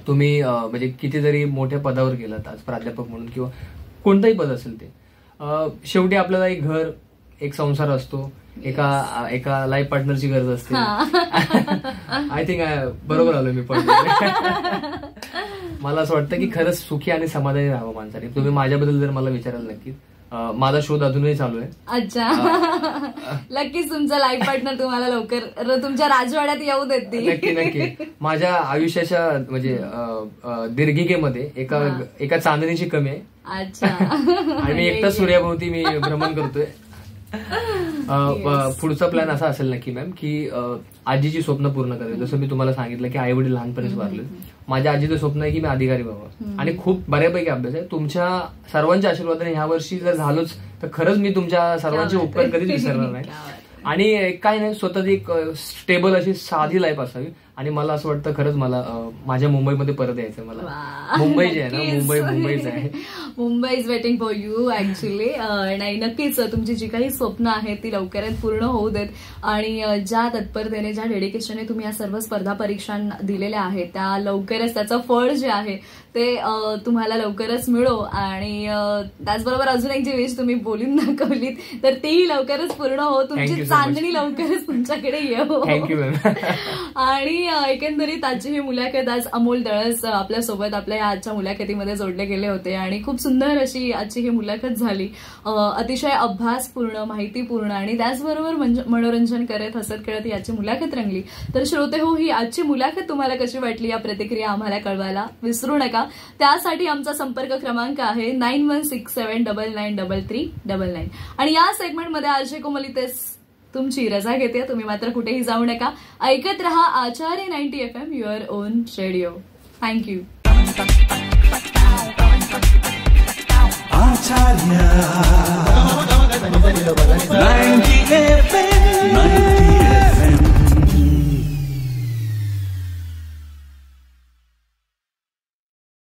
तुम्ही म्हणजे किती जरी मोठ्या पदावर गेलात आज प्राध्यापक म्हणून किंवा कोणतंही पद असेल ते, शेवटी आपल्याला एक घर, एक संसार असतो, एका लाईफ पार्टनरची गरज असते. आय थिंक बरोबर आलो मी पण. मला असं वाटतं की खरंच सुखी आणि समाधानी राहावं माणसाने. तुम्ही माझ्याबद्दल जर मला विचाराल नक्कीच, माझा शोध अजूनही चालू आहे. अच्छा, नक्कीच तुमचा लाईफ पार्टनर तुम्हाला लवकर तुमच्या राजवाड्यात येऊ देतील. नक्की नक्की. माझ्या आयुष्याच्या म्हणजे दीर्घिकेमध्ये एका चांदणीची कमी आहे. अच्छा. आणि मी एकटा सूर्याभोवती मी भ्रमण करतोय. पुढचा प्लॅन असा असेल नक्की मॅम की आजीची स्वप्न पूर्ण करायचं. जसं मी तुम्हाला सांगितलं की आई वडील लहानपणीच वारले, माझ्या आजीचं स्वप्न आहे की मी अधिकारी व्हावं आणि खूप बऱ्यापैकी अभ्यास आहे. तुमच्या सर्वांच्या आशीर्वादाने ह्या वर्षी जर झालोच तर खरंच मी तुमच्या सर्वांचे उपकार कधीच विसरणार नाही. आणि काय नाही, स्वतःची एक स्टेबल अशी साधी लाईफ असावी. आणि मला असं वाटतं खरंच मला माझ्या मुंबईमध्ये परत यायचं. मला मुंबई जे आहे ना, मुंबईच आहे. Mumbai is waiting for you actually. नाही, नक्कीच तुमची जी काही स्वप्न आहेत ती लवकरात पूर्ण होऊ देत. आणि ज्या तत्परतेने, ज्या डेडिकेशनने तुम्ही या सर्व स्पर्धा परीक्षा दिलेल्या आहेत त्या लवकरच त्याचं फळ जे आहे ते तुम्हाला लवकरच मिळो. आणि त्याचबरोबर अजून एक जी विश तुम्ही बोलून दाखवलीत तर तीही लवकरच पूर्ण हो. तुमची चांदणी लवकरच तुमच्याकडे येऊ. Thank you ma'am. आणि एकंदरीत आजची ही मुलाखत, आज अमोल दळस आपल्यासोबत आपल्या या आजच्या मुलाखतीमध्ये जोडले गेले होते आणि खूप सुंदर अशी आजची ही मुलाखत झाली. अतिशय अभ्यासपूर्ण, माहितीपूर्ण आणि त्याचबरोबर मनोरंजन करत हसत खेळत ही आजची मुलाखत रंगली. तर श्रोते हो, ही आजची मुलाखत तुम्हाला कशी वाटली या प्रतिक्रिया आम्हाला कळवायला विसरू नका. त्यासाठी आमचा संपर्क क्रमांक आहे 9167993399. आणि या सेगमेंटमध्ये आरजे कोमल इथेच तुमची रजा घेते. तुम्ही मात्र कुठेही जाऊ नका. ऐकत रहा आचार्य 90 FM, your on radio. Thank you.